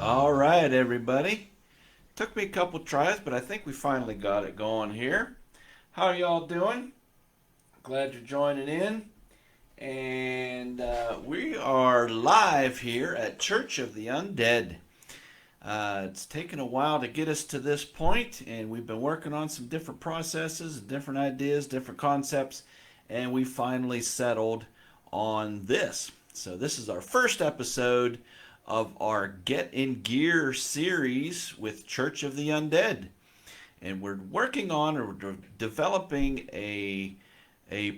All right, everybody. Took me a couple tries, but I think we finally got it going here. How are y'all doing? Glad you're joining in. And we are live here at Church of the Undead. It's taken a while to get us to this point, and we've been working on some different processes, different ideas, different concepts, and we finally settled on this. So, this is our first episode of our Get in Gear series with Church of the Undead. And we're working on or developing a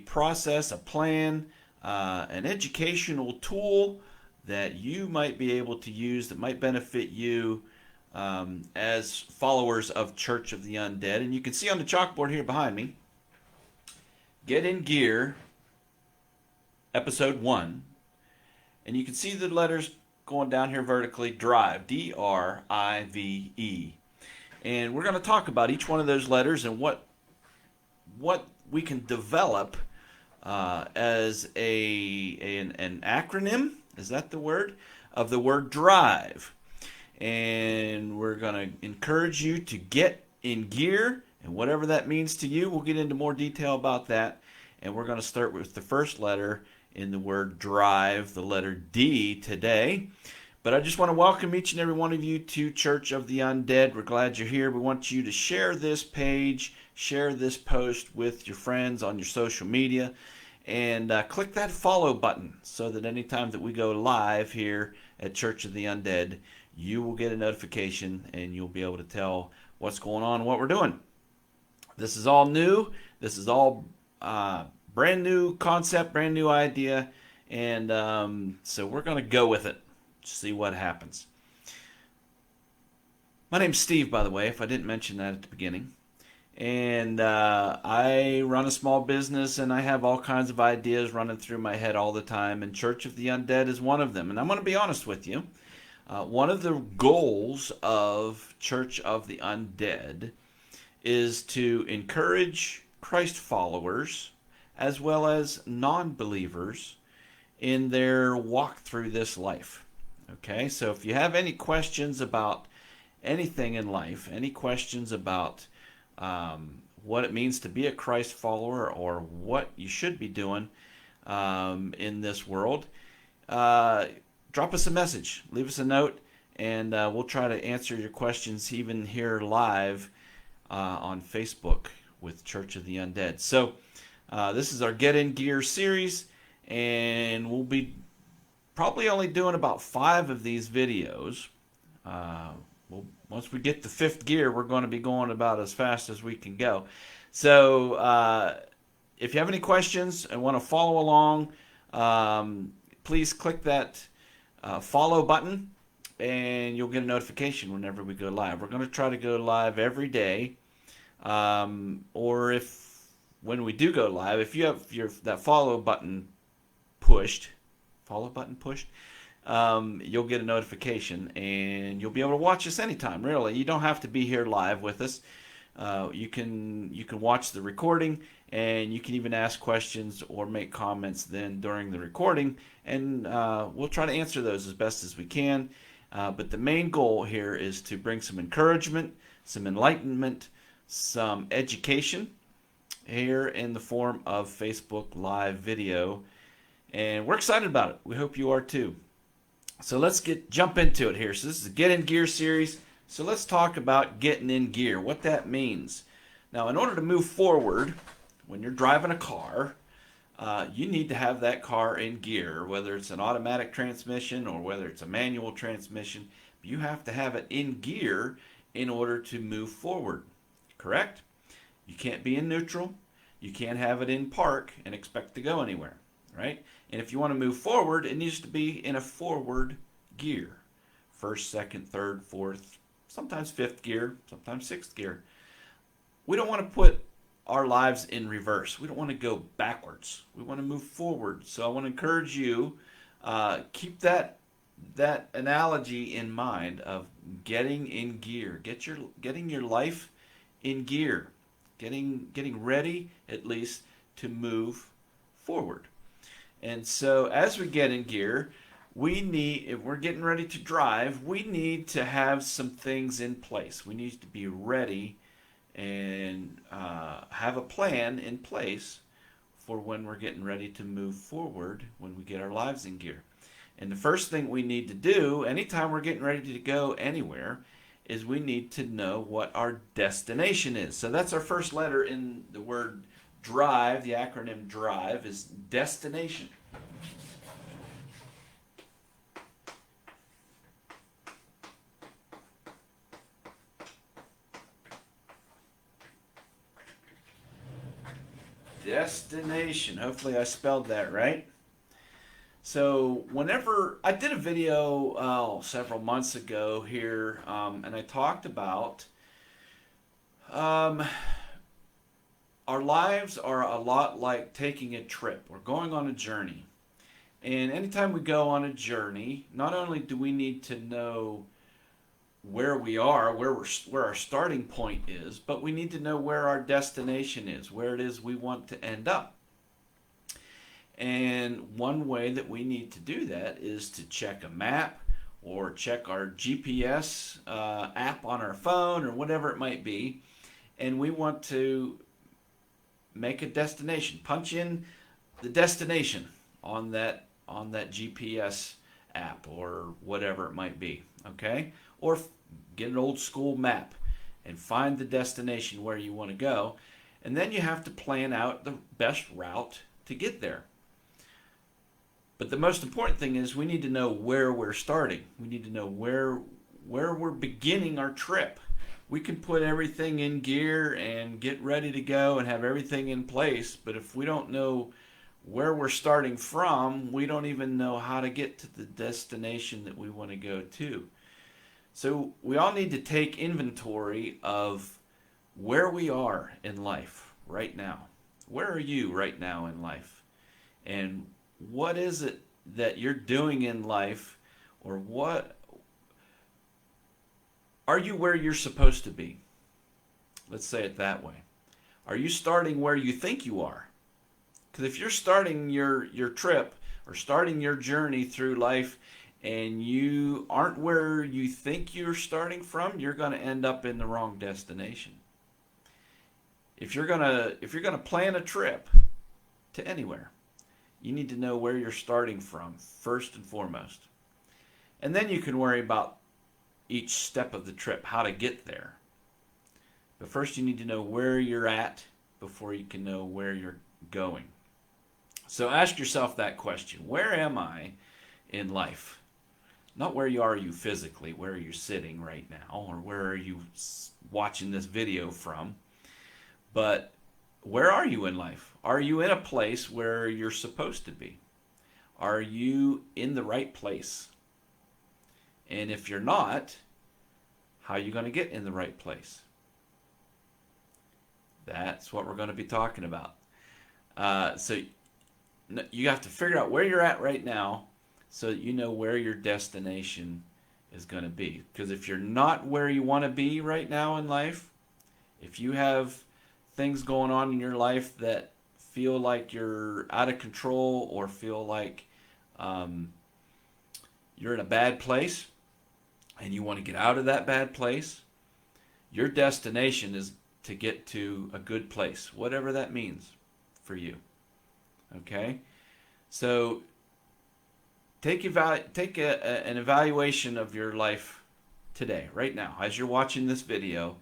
process, a plan, an educational tool that you might be able to use that might benefit you as followers of Church of the Undead. And you can see on the chalkboard here behind me, Get in Gear, Episode 1. And you can see the letters going down here vertically, Drive, D.R.I.V.E. And we're going to talk about each one of those letters and what we can develop as an acronym. Is that the word? Of the word drive. And we're going to encourage you to get in gear, and whatever that means to you, we'll get into more detail about that. And we're going to start with the first letter in the word drive, the letter D today. But I just want to welcome each and every one of you to Church of the Undead. We're glad you're here. We want you to share this page, share this post with your friends on your social media, and click that follow button so that anytime that we go live here at Church of the Undead, you will get a notification and you'll be able to tell what's going on and what we're doing. This is all new. This is all brand new concept, brand new idea, and so we're going to go with it. See what happens. My name's Steve, by the way, if I didn't mention that at the beginning. And I run a small business and I have all kinds of ideas running through my head all the time. And Church of the Undead is one of them. And I'm going to be honest with you. One of the goals of Church of the Undead is to encourage Christ followers as well as non believers in their walk through this life. Okay, so if you have any questions about anything in life, any questions about what it means to be a Christ follower or what you should be doing in this world, drop us a message, leave us a note, and we'll try to answer your questions even here live on Facebook with Church of the Undead. So this is our Get in Gear series, and we'll be probably only doing about 5 of these videos. Once we get the 5th gear, we're going to be going about as fast as we can go. So if you have any questions and want to follow along, please click that follow button and you'll get a notification whenever we go live. We're going to try to go live every day. Or if when we do go live, if you have that follow button pushed, you'll get a notification and you'll be able to watch us anytime. Really, you don't have to be here live with us. You can watch the recording, and you can even ask questions or make comments then during the recording, and we'll try to answer those as best as we can. But the main goal here is to bring some encouragement, some enlightenment, some education here in the form of Facebook Live video. And we're excited about it. We hope you are too. So let's jump into it here. So this is a Get in Gear series. So let's talk about getting in gear, what that means. Now, in order to move forward, when you're driving a car, you need to have that car in gear, whether it's an automatic transmission or whether it's a manual transmission. You have to have it in gear in order to move forward, correct? You can't be in neutral. You can't have it in park and expect to go anywhere, right? And if you want to move forward, it needs to be in a forward gear. First, second, third, fourth, sometimes fifth gear, sometimes sixth gear. We don't want to put our lives in reverse. We don't want to go backwards. We want to move forward. So I want to encourage you, keep that analogy in mind of getting in gear. Getting your life in gear. Getting ready, at least, to move forward. And so as we get in gear, if we're getting ready to drive, we need to have some things in place. We need to be ready and have a plan in place for when we're getting ready to move forward, when we get our lives in gear. And the first thing we need to do anytime we're getting ready to go anywhere is we need to know what our destination is. So that's our first letter in the word drive. The acronym DRIVE is destination. Destination. Hopefully I spelled that right. So whenever I did a video several months ago here, and I talked about um, our lives are a lot like taking a trip. We're going on a journey. And anytime we go on a journey, not only do we need to know where we are, where our starting point is, but we need to know where our destination is, where it is we want to end up. And one way that we need to do that is to check a map or check our GPS app on our phone or whatever it might be. And we want to make a destination, punch in the destination on that GPS app or whatever it might be, okay? Or get an old school map and find the destination where you want to go. And then you have to plan out the best route to get there. But the most important thing is we need to know where we're starting. We need to know where we're beginning our trip. We can put everything in gear and get ready to go and have everything in place, but if we don't know where we're starting from, we don't even know how to get to the destination that we want to go to. So we all need to take inventory of where we are in life right now. Where are you right now in life? And what is it that you're doing in life, or what are you where you're supposed to be? Let's say it that way. Are you starting where you think you are? Because if you're starting your trip or starting your journey through life and you aren't where you think you're starting from, you're going to end up in the wrong destination. If you're going to plan a trip to anywhere, you need to know where you're starting from first and foremost. And then you can worry about each step of the trip, how to get there. But first you need to know where you're at before you can know where you're going. So ask yourself that question. Where am I in life? Not where are you physically, where are you sitting right now, or where are you watching this video from, but where are you in life? Are you in a place where you're supposed to be? Are you in the right place? And if you're not, how are you going to get in the right place? That's what we're going to be talking about. So you have to figure out where you're at right now so that you know where your destination is going to be. Because if you're not where you want to be right now in life, if you have things going on in your life that feel like you're out of control or feel like you're in a bad place and you want to get out of that bad place, your destination is to get to a good place, whatever that means for you. Okay? So take an evaluation of your life today, right now. As you're watching this video,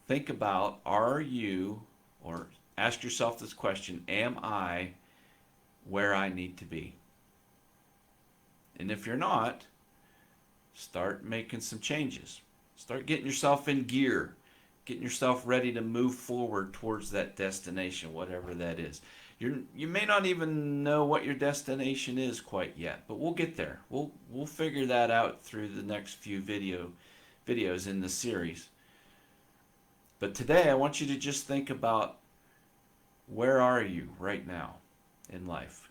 think about, or ask yourself this question, am I where I need to be? And if you're not, start making some changes. Start getting yourself in gear, getting yourself ready to move forward towards that destination, whatever that is. You may not even know what your destination is quite yet, but we'll get there. We'll figure that out through the next few videos in the series. But today I want you to just think about, where are you right now in life?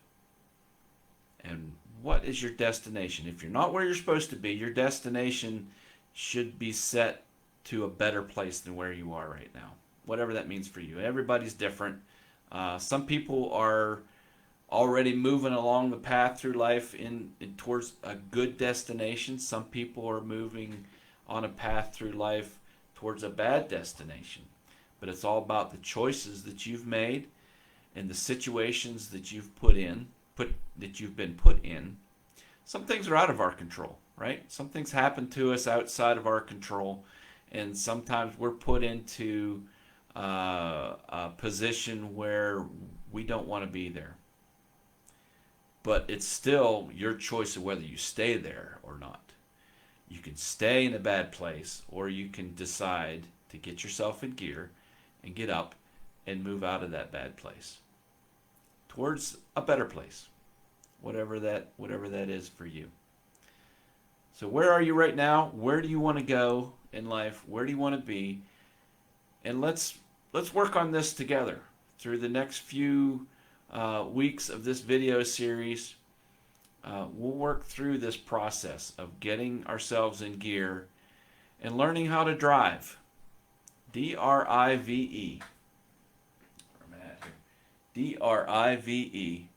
And what is your destination? If you're not where you're supposed to be, your destination should be set to a better place than where you are right now. Whatever that means for you. Everybody's different. Some people are already moving along the path through life in towards a good destination. Some people are moving on a path through life towards a bad destination. But it's all about the choices that you've made and the situations that you've been put in. Some things are out of our control, right? Some things happen to us outside of our control, and sometimes we're put into a position where we don't want to be there. But it's still your choice of whether you stay there or not. You can stay in a bad place, or you can decide to get yourself in gear and get up and move out of that bad place towards a better place, whatever that is for you. So where are you right now? Where do you want to go in life? Where do you want to be? And let's work on this together through the next few weeks of this video series. We'll work through this process of getting ourselves in gear and learning how to drive. D.R.I.V.E. Where am I at here? D.R.I.V.E.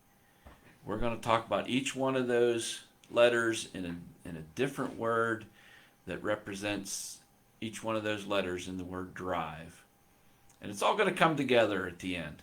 We're going to talk about each one of those letters in a different word that represents each one of those letters in the word drive. And it's all going to come together at the end.